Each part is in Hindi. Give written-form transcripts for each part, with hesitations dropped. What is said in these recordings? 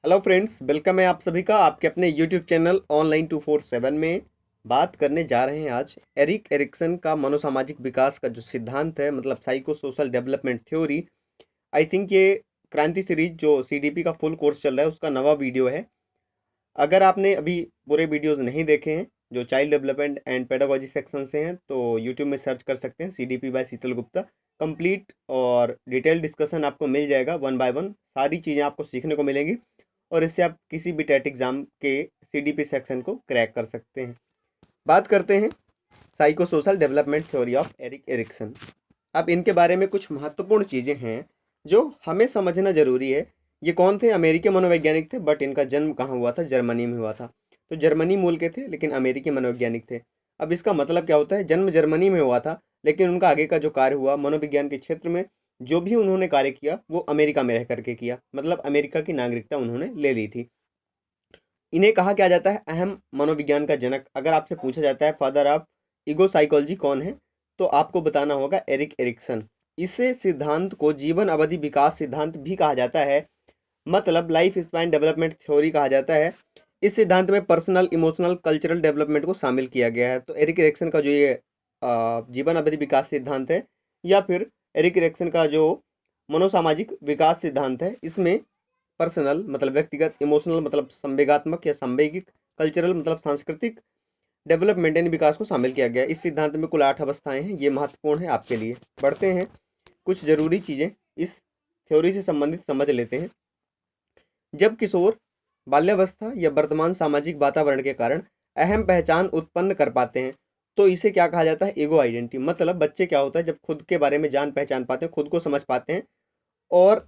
हेलो फ्रेंड्स, वेलकम है आप सभी का आपके अपने यूट्यूब चैनल ऑनलाइन 247 में। बात करने जा रहे हैं आज एरिक एरिक्सन का मनोसामाजिक विकास का जो सिद्धांत है, मतलब psycho social development theory. I think ये क्रांति सीरीज जो सीडीपी का फुल कोर्स चल रहा है उसका नवा वीडियो है। अगर आपने अभी पूरे वीडियोस नहीं देखे हैं जो child development and pedagogy section से हैं, तो यूट्यूब में सर्च कर सकते हैं सीडीपी बाय शीतल गुप्ता। कंप्लीट और डिटेल डिस्कशन आपको मिल जाएगा, वन बाय वन सारी चीज़ें आपको सीखने को मिलेंगी और इससे आप किसी भी टेट एग्जाम के सीडीपी सेक्शन को क्रैक कर सकते हैं। बात करते हैं psycho social development theory of Erik Erikson. अब इनके बारे में कुछ महत्वपूर्ण चीज़ें हैं जो हमें समझना जरूरी है। ये कौन थे? अमेरिकी मनोवैज्ञानिक थे, बट इनका जन्म कहाँ हुआ था? जर्मनी में हुआ था। तो जर्मनी मूल के थे लेकिन अमेरिकी मनोवैज्ञानिक थे। अब इसका मतलब क्या होता है? जन्म जर्मनी में हुआ था लेकिन उनका आगे का जो कार्य हुआ मनोविज्ञान के क्षेत्र में, जो भी उन्होंने कार्य किया वो अमेरिका में रह करके किया, मतलब अमेरिका की नागरिकता उन्होंने ले ली थी। इन्हें कहा क्या जाता है? अहम मनोविज्ञान का जनक। अगर आपसे पूछा जाता है फादर ऑफ ईगो साइकोलॉजी कौन है, तो आपको बताना होगा एरिक एरिक्सन। इसे सिद्धांत को जीवन अवधि विकास सिद्धांत भी कहा जाता है, मतलब लाइफ स्पैन डेवलपमेंट थ्योरी कहा जाता है। इस सिद्धांत में पर्सनल, इमोशनल, कल्चरल डेवलपमेंट को शामिल किया गया है। तो एरिक एरिक्सन का जो ये जीवन अवधि विकास सिद्धांत है, या फिर एरिक एरिक्सन का जो मनोसामाजिक विकास सिद्धांत है, इसमें पर्सनल मतलब व्यक्तिगत, इमोशनल मतलब संवेगात्मक या संवेगिक, कल्चरल मतलब सांस्कृतिक डेवलपमेंट यानी विकास को शामिल किया गया है। इस सिद्धांत में कुल 8 अवस्थाएं हैं। ये महत्वपूर्ण है आपके लिए। बढ़ते हैं, कुछ जरूरी चीजें इस थ्योरी से संबंधित समझ लेते हैं। जब किशोर बाल्यावस्था या वर्तमान सामाजिक वातावरण के कारण अहम पहचान उत्पन्न कर पाते हैं, तो इसे क्या कहा जाता है? Ego identity. मतलब बच्चे क्या होता है, जब खुद के बारे में जान पहचान पाते हैं, खुद को समझ पाते हैं, और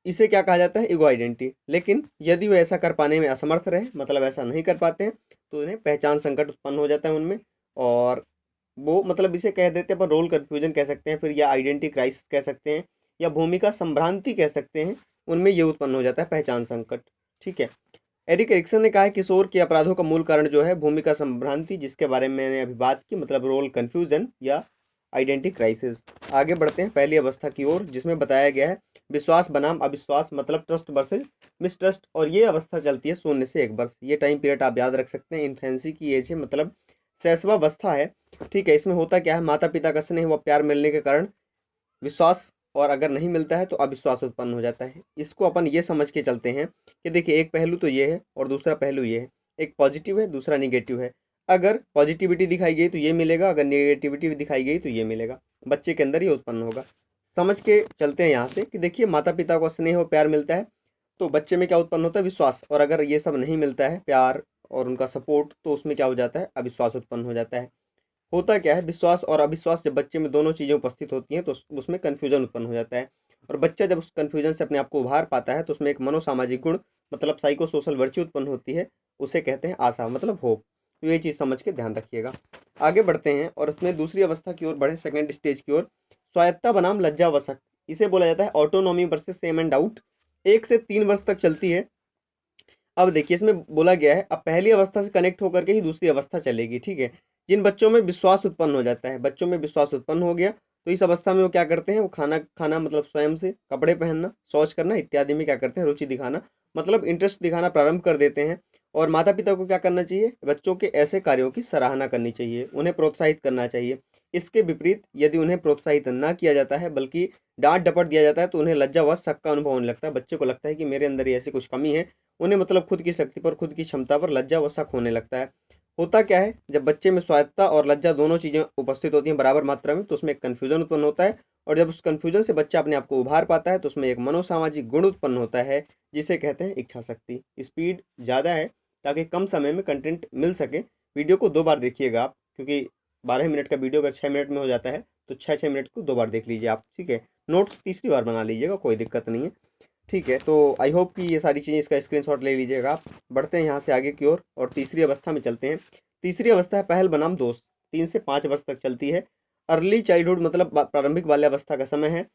इसे क्या कहा जाता है? Ego identity. लेकिन यदि वो ऐसा कर पाने में असमर्थ रहे, मतलब ऐसा नहीं कर पाते हैं, तो उन्हें पहचान संकट उत्पन्न हो जाता है उनमें। और वो मतलब इसे कह देते हैं, पर रोल कन्फ्यूजन कह सकते हैं, फिर या आइडेंटिटी क्राइसिस कह सकते हैं, या भूमिका संभ्रांति कह सकते हैं। उनमें ये उत्पन्न हो जाता है पहचान संकट। ठीक है। एरिक एरिक्सन ने कहा है किशोर के अपराधों का मूल कारण जो है भूमिका संभ्रांति, जिसके बारे में मैंने अभी बात की, मतलब रोल कन्फ्यूजन या आइडेंटिटी क्राइसिस। आगे बढ़ते हैं पहली अवस्था की ओर, जिसमें बताया गया है विश्वास बनाम अविश्वास, मतलब ट्रस्ट वर्सेज मिसट्रस्ट। और ये अवस्था चलती है 0 से 1 वर्ष। ये टाइम पीरियड आप याद रख सकते हैं। इन्फेंसी की एज है, मतलब शैशवावस्था है। ठीक है। इसमें होता क्या है? माता पिता का स्नेह व प्यार मिलने के कारण विश्वास, और अगर नहीं मिलता है तो अविश्वास उत्पन्न हो जाता है। इसको अपन ये समझ के चलते हैं कि देखिए, एक पहलू तो ये है और दूसरा पहलू ये है। एक पॉजिटिव है, दूसरा निगेटिव है। अगर पॉजिटिविटी दिखाई गई तो ये मिलेगा, अगर निगेटिविटी दिखाई गई तो ये मिलेगा। बच्चे के अंदर ये उत्पन्न होगा। समझ के चलते हैं यहाँ से कि देखिए, माता पिता को स्नेह और प्यार मिलता है तो बच्चे में क्या उत्पन्न होता है? विश्वास। और अगर ये सब नहीं मिलता है, प्यार और उनका सपोर्ट, तो उसमें क्या हो जाता है? अविश्वास उत्पन्न हो जाता है। होता क्या है? विश्वास और अविश्वास जब बच्चे में दोनों चीज़ें उपस्थित होती हैं तो उसमें कन्फ्यूजन उत्पन्न हो जाता है। और बच्चा जब उस कन्फ्यूजन से अपने आप को उभार पाता है तो उसमें एक मनोसामाजिक गुण, मतलब साइको सोशल वर्च्यू उत्पन्न होती है। उसे कहते हैं आशा, मतलब होप। तो ये चीज़ समझ के ध्यान रखिएगा। आगे बढ़ते हैं और उसमें दूसरी अवस्था की ओर बढ़े, सेकेंड स्टेज की ओर। स्वायत्ता बनाम लज्जावशक, इसे बोला जाता है autonomy versus same and doubt. 1 से 3 वर्ष तक चलती है। अब देखिए, इसमें बोला गया है अब पहली अवस्था से कनेक्ट होकर के ही दूसरी अवस्था चलेगी। ठीक है। जिन बच्चों में विश्वास उत्पन्न हो जाता है, बच्चों में विश्वास उत्पन्न हो गया, तो इस अवस्था में वो क्या करते हैं? वो खाना खाना मतलब स्वयं से, कपड़े पहनना, शौच करना इत्यादि में क्या करते हैं? रुचि दिखाना, मतलब इंटरेस्ट दिखाना प्रारंभ कर देते हैं। और माता पिता को क्या करना चाहिए? बच्चों के ऐसे कार्यों की सराहना करनी चाहिए, उन्हें प्रोत्साहित करना चाहिए। इसके विपरीत यदि उन्हें प्रोत्साहित ना किया जाता है बल्कि डांट डपट दिया जाता है, तो उन्हें लज्जा व शक का अनुभव होने लगता है। बच्चे को लगता है कि मेरे अंदर ये ऐसी कुछ कमी है। उन्हें मतलब खुद की शक्ति पर, खुद की क्षमता पर लज्जा व शक होने लगता है। होता क्या है? जब बच्चे में स्वायत्ता और लज्जा दोनों चीज़ें उपस्थित होती हैं बराबर मात्रा में, तो उसमें एक कन्फ्यूजन उत्पन्न होता है। और जब उस कन्फ्यूजन से बच्चा अपने आप को उभार पाता है तो उसमें एक मनोसामाजिक गुण उत्पन्न होता है, जिसे कहते हैं इच्छा शक्ति। स्पीड ज़्यादा है ताकि कम समय में कंटेंट मिल सके। वीडियो को 2 बार देखिएगा आप, क्योंकि 12 मिनट का वीडियो अगर 6 मिनट में हो जाता है तो 6-6 मिनट को 2 बार देख लीजिए आप। ठीक है। नोट्स तीसरी बार बना लीजिएगा, कोई दिक्कत नहीं है। ठीक है। तो आई होप कि ये सारी चीज़ें, इसका स्क्रीनशॉट ले लीजिएगा आप। बढ़ते हैं यहाँ से आगे की ओर और तीसरी अवस्था में चलते हैं। तीसरी अवस्था है पहल बनाम दोस्त। 3 से 5 वर्ष तक चलती है। अर्ली चाइल्डहुड मतलब प्रारंभिक बाल्यावस्था का समय है।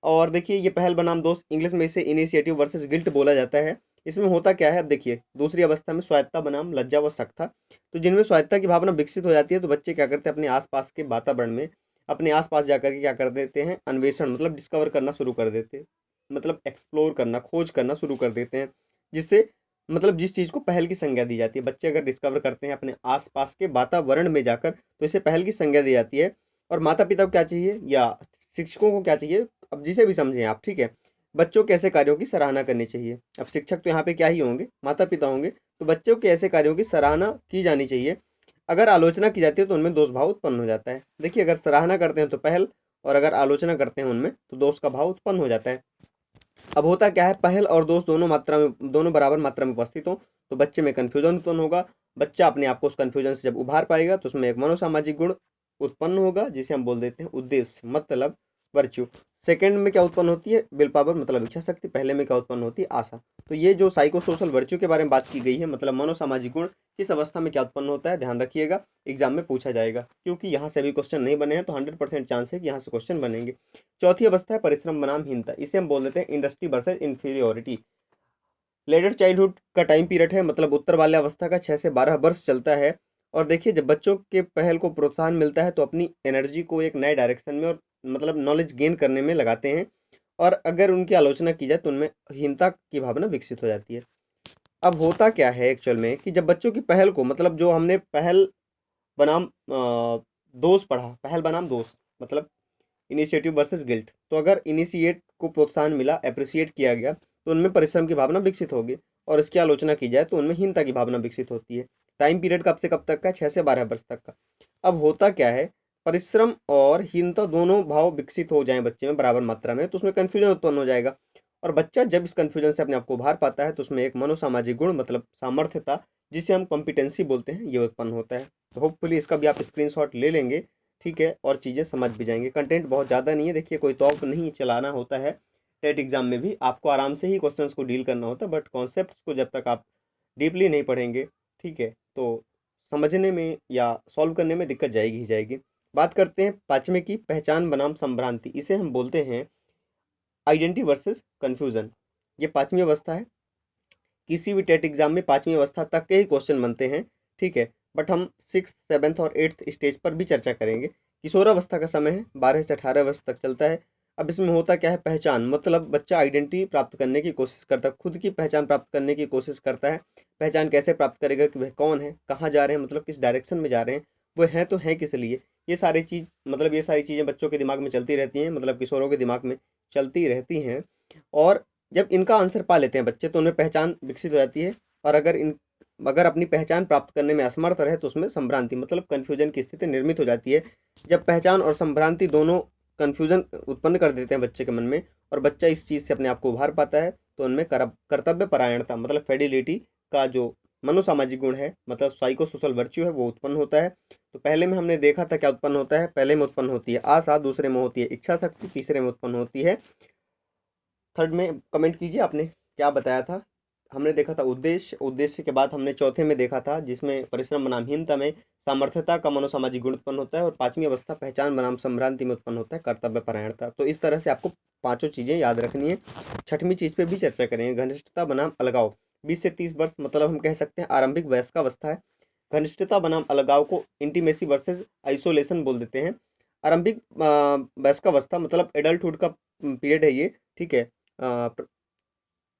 और देखिए, ये पहल बनाम दोस्त, इंग्लिश में इसे इनिशिएटिव वर्सेस गिल्ट बोला जाता है। इसमें होता क्या है? अब देखिए, दूसरी अवस्था में स्वायत्ता बनाम लज्जा व शक था। तो जिनमें स्वायत्ता की भावना विकसित हो जाती है तो बच्चे क्या करते हैं? अपने आसपास के वातावरण में, अपने आसपास जाकर के क्या कर देते हैं? अन्वेषण मतलब डिस्कवर करना शुरू कर देते हैं, मतलब एक्सप्लोर करना, खोज करना शुरू कर देते हैं। जिससे मतलब जिस चीज़ को पहल की संज्ञा दी जाती है। बच्चे अगर डिस्कवर करते हैं अपने आस-पास के वातावरण में जाकर, तो इसे पहल की संज्ञा दी जाती है। और माता-पिता को क्या चाहिए या शिक्षकों को क्या चाहिए, अब जिसे भी समझें आप, ठीक है? बच्चों के ऐसे कार्यों की सराहना करनी चाहिए। अब शिक्षक तो यहाँ पे क्या ही होंगे, माता-पिता होंगे, तो बच्चों के ऐसे कार्यों की सराहना की जानी चाहिए। अगर आलोचना की जाती है तो उनमें दोष भाव उत्पन्न हो जाता है। देखिए, अगर सराहना करते हैं तो पहल, और अगर आलोचना करते हैं उनमें तो दोष का भाव उत्पन्न हो जाता है। अब होता क्या है, पहल और दोष दोनों बराबर मात्रा में उपस्थित हों तो बच्चे में कन्फ्यूजन उत्पन्न होगा। बच्चा अपने आप को उस कन्फ्यूजन से जब उभार पाएगा तो उसमें एक मनोसामाजिक गुण उत्पन्न होगा, जिसे हम बोल देते हैं उद्देश्य, मतलब वर्च्यू। सेकंड में क्या उत्पन्न होती है, विल पावर मतलब इच्छा शक्ति। पहले में क्या उत्पन्न होती है, आशा। तो ये जो साइको सोशल वर्च्यू के बारे में बात की गई है, मतलब मनोसामाजिक गुण, किस अवस्था में क्या उत्पन्न होता है, ध्यान रखिएगा, एग्जाम में पूछा जाएगा। क्योंकि यहाँ से अभी क्वेश्चन नहीं बने हैं तो 100% चांस है कि यहाँ से क्वेश्चन बनेंगे। चौथी अवस्था है परिश्रम बनाम हीनता, इसे हम बोल देते हैं industry versus inferiority. Letter childhood का टाइम पीरियड है, मतलब उत्तर वाले अवस्था का 6 से 12 वर्ष चलता है। और देखिए, जब बच्चों के पहल को प्रोत्साहन मिलता है तो अपनी एनर्जी को एक नए डायरेक्शन में और मतलब नॉलेज गेन करने में लगाते हैं। और अगर उनकी आलोचना की जाए तो उनमें हीनता की भावना विकसित हो जाती है। अब होता क्या है एक्चुअल में कि जब बच्चों की पहल को, मतलब जो हमने पहल बनाम दोष पढ़ा, पहल बनाम दोष मतलब इनिशिएटिव वर्सेस गिल्ट, तो अगर इनिशिएट को प्रोत्साहन मिला, अप्रिशिएट किया गया, तो उनमें परिश्रम की भावना विकसित होगी। और इसकी आलोचना की जाए तो उनमें हीनता की भावना विकसित होती है। टाइम पीरियड कब से कब तक का, 6 से 12 वर्ष तक का। अब होता क्या है, परिश्रम और हीनता दोनों भाव विकसित हो जाएं बच्चे में बराबर मात्रा में तो उसमें कन्फ्यूजन उत्पन्न हो जाएगा। और बच्चा जब इस कन्फ्यूजन से अपने आप को उभार पाता है तो उसमें एक मनोसामाजिक गुण मतलब सामर्थ्यता, जिसे हम कॉम्पिटेंसी बोलते हैं, ये उत्पन्न होता है। तो होपफुली इसका भी आप स्क्रीनशॉट ले लेंगे, ठीक है, और चीज़ें समझ भी जाएंगे। कंटेंट बहुत ज़्यादा नहीं है, देखिए कोई तौक नहीं चलाना होता है। टेट एग्जाम में भी आपको आराम से ही क्वेश्चंस को डील करना होता है, बट कॉन्सेप्ट्स को जब तक आप डीपली नहीं पढ़ेंगे, ठीक है, तो समझने में या सॉल्व करने में दिक्कत जाएगी ही जाएगी। बात करते हैं पाँचवें की, पहचान बनाम संभ्रांति, इसे हम बोलते हैं आइडेंटिटी वर्सेस कन्फ्यूजन। ये पाँचवीं अवस्था है। किसी भी टेट एग्जाम में पाँचवीं अवस्था तक के ही क्वेश्चन बनते हैं, ठीक है, बट हम सिक्स, सेवन्थ और एट्थ स्टेज पर भी चर्चा करेंगे। किशोरावस्था का समय है, 12 से 18 वर्ष तक चलता है। अब इसमें होता क्या है, पहचान मतलब बच्चा आइडेंटिटी प्राप्त करने की कोशिश करता है, खुद की पहचान प्राप्त करने की कोशिश करता है। पहचान कैसे प्राप्त करेगा कि वह कौन है, कहाँ जा रहे हैं, मतलब किस डायरेक्शन में जा रहे हैं, वो हैं तो हैं किस लिए। ये सारी चीज़ें बच्चों के दिमाग में चलती रहती हैं, मतलब किशोरों के दिमाग में चलती रहती हैं। और जब इनका आंसर पा लेते हैं बच्चे तो उनमें पहचान विकसित हो जाती है। और अगर अपनी पहचान प्राप्त करने में असमर्थ रहे तो उसमें संभ्रांति मतलब कन्फ्यूजन की स्थिति निर्मित हो जाती है। जब पहचान और संभ्रांति दोनों कन्फ्यूजन उत्पन्न कर देते हैं बच्चे के मन में, और बच्चा इस चीज़ से अपने आप को उभार पाता है, तो उनमें कर्तव्य परायणता मतलब फेडिलिटी का जो मनोसामाजिक गुण है, मतलब साइको सोशल वर्च्यू है, वो उत्पन्न होता है। तो पहले में हमने देखा था क्या उत्पन्न होता है, पहले में उत्पन्न होती है आशा, दूसरे में होती है इच्छा शक्ति, तीसरे में उत्पन्न होती है, थर्ड में कमेंट कीजिए आपने क्या बताया था। हमने देखा था उद्देश्य, उद्देश्य के बाद हमने चौथे में देखा था जिसमें परिश्रम बनाम हीनता में सामर्थ्यता का मनोसामाजिक गुण उत्पन्न होता है, और पांचवी अवस्था पहचान बनाम संभ्रांति में उत्पन्न होता है कर्तव्य परायणता। तो इस तरह से आपको पांचों चीजें याद रखनी है। छठवीं चीज पे भी चर्चा करेंगे, घनिष्ठता बनाम अलगाव। 20 से 30 वर्ष मतलब हम कह सकते हैं आरंभिक वयस्कावस्था है। घनिष्ठता बनाम अलगाव को इंटीमेसी वर्सेस आइसोलेशन बोल देते हैं। आरंभिक वयस्कावस्था मतलब एडल्टहुड का पीरियड है ये, ठीक है,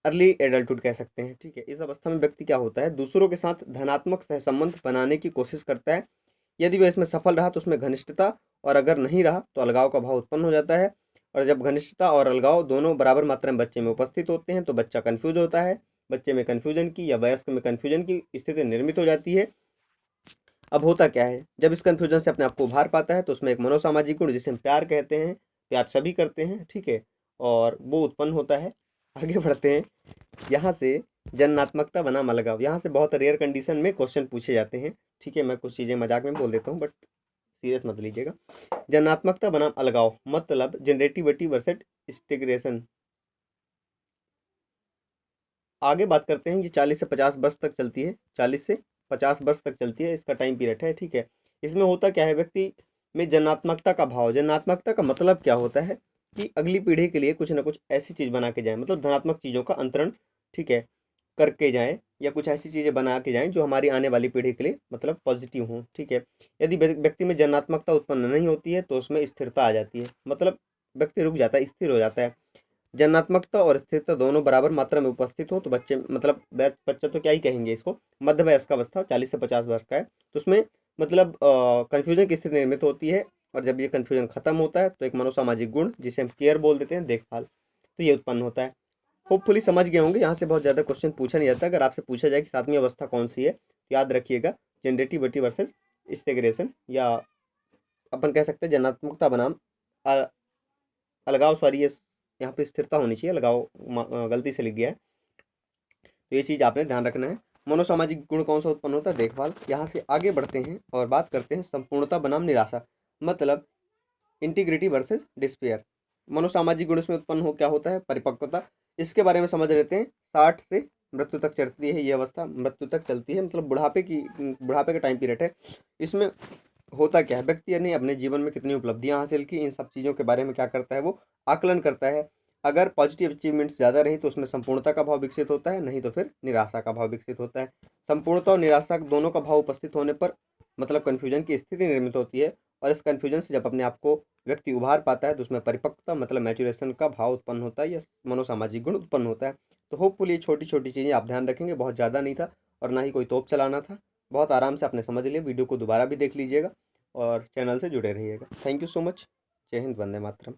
अर्ली एडल्टहुड कह सकते हैं, ठीक है। इस अवस्था में व्यक्ति क्या होता है, दूसरों के साथ धनात्मक सहसंबंध बनाने की कोशिश करता है। यदि वह इसमें सफल रहा तो उसमें घनिष्ठता, और अगर नहीं रहा तो अलगाव का भाव उत्पन्न हो जाता है। और जब घनिष्ठता और अलगाव दोनों बराबर मात्रा में बच्चे में उपस्थित होते हैं तो बच्चा कन्फ्यूज होता है। बच्चे में कन्फ्यूजन की या वयस्क में कन्फ्यूजन की स्थिति निर्मित हो जाती है। अब होता क्या है, जब इस कन्फ्यूजन से अपने आप को उभार पाता है तो उसमें एक मनोसामाजिक गुण जिसे हम प्यार कहते हैं, प्यार सभी करते हैं, ठीक है, और वो उत्पन्न होता है। आगे बढ़ते हैं यहाँ से, जन्नात्मकता बनाम अलगाव। यहाँ से बहुत रेयर कंडीशन में क्वेश्चन पूछे जाते हैं, ठीक है, मैं कुछ चीज़ें मजाक में बोल देता हूँ बट सीरियस मत लीजिएगा। जन्नात्मकता बनाम अलगाव मतलब जनरेटिविटी वर्सेस स्टिग्रेशन। आगे बात करते हैं, ये 40 से 50 वर्ष तक चलती है, 40 से 50 वर्ष तक चलती है, इसका टाइम पीरियड है, ठीक है। इसमें होता क्या है, व्यक्ति में जन्नात्मकता का भाव, जन्नात्मकता का मतलब क्या होता है कि अगली पीढ़ी के लिए कुछ ना कुछ ऐसी चीज़ बना के जाए, मतलब धनात्मक चीज़ों का अंतरण, ठीक है, करके जाएँ, या कुछ ऐसी चीज़ें बना के जाएँ जो हमारी आने वाली पीढ़ी के लिए मतलब पॉजिटिव हों, ठीक है। यदि व्यक्ति में जन्नात्मकता उत्पन्न नहीं होती है तो उसमें स्थिरता आ जाती है, मतलब व्यक्ति रुक जाता है, स्थिर हो जाता है। जन्मात्मकता और स्थिरता दोनों बराबर मात्रा में उपस्थित हो तो बच्चे मतलब बच्चा तो क्या ही कहेंगे इसको, मध्य वयस्क अवस्था 40 से 50 वर्ष का है, तो उसमें मतलब कन्फ्यूजन की स्थिति निर्मित होती है। और जब ये कन्फ्यूजन खत्म होता है तो एक मनोसामाजिक गुण जिसे हम केयर बोल देते हैं, देखभाल, तो ये उत्पन्न होता है। होपफुली समझ गए होंगे, यहाँ से बहुत ज़्यादा क्वेश्चन पूछा नहीं जाता। अगर आपसे पूछा जाए कि सातवीं अवस्था कौन सी है, तो याद रखिएगा जनरेटिविटी वर्सेस स्टेग्रेशन, या अपन कह सकते हैं जन्मात्मकता बनाम अ- अलगाव, सॉरी ये यहाँ पे स्थिरता होनी चाहिए, अलगाव गलती से लिख गया है। तो ये चीज़ आपने ध्यान रखना है। मनोसामाजिक गुण कौन सा उत्पन्न होता है, देखभाल। यहाँ से आगे बढ़ते हैं और बात करते हैं संपूर्णता बनाम निराशा, मतलब इंटीग्रिटी वर्सेस डिस्पेयर। मनोसामाजिक गुण इसमें उत्पन्न हो क्या होता है, परिपक्वता। इसके बारे में समझ लेते हैं। 60 से मृत्यु तक चलती है ये अवस्था, मृत्यु तक चलती है, मतलब बुढ़ापे का टाइम पीरियड है। इसमें होता क्या है, व्यक्ति ने अपने जीवन में कितनी उपलब्धियां हासिल की, इन सब चीज़ों के बारे में क्या करता है, वो आकलन करता है। अगर पॉजिटिव अचीवमेंट्स ज़्यादा रही तो उसमें संपूर्णता का भाव विकसित होता है, नहीं तो फिर निराशा का भाव विकसित होता है। संपूर्णता और निराशा दोनों का भाव उपस्थित होने पर मतलब कन्फ्यूजन की स्थिति निर्मित होती है। और इस कन्फ्यूजन से जब अपने आप को व्यक्ति उभार पाता है तो उसमें परिपक्वता मतलब मैचुरेशन का भाव उत्पन्न होता है, या मनोसामाजिक गुण उत्पन्न होता है। तो होपफुली छोटी छोटी चीज़ें आप ध्यान रखेंगे, बहुत ज़्यादा नहीं था और ना ही कोई तोप चलाना था, बहुत आराम से आपने समझ लिया। वीडियो को दोबारा भी देख लीजिएगा और चैनल से जुड़े रहिएगा। Thank you so much. जय हिंद, वंदे मातरम।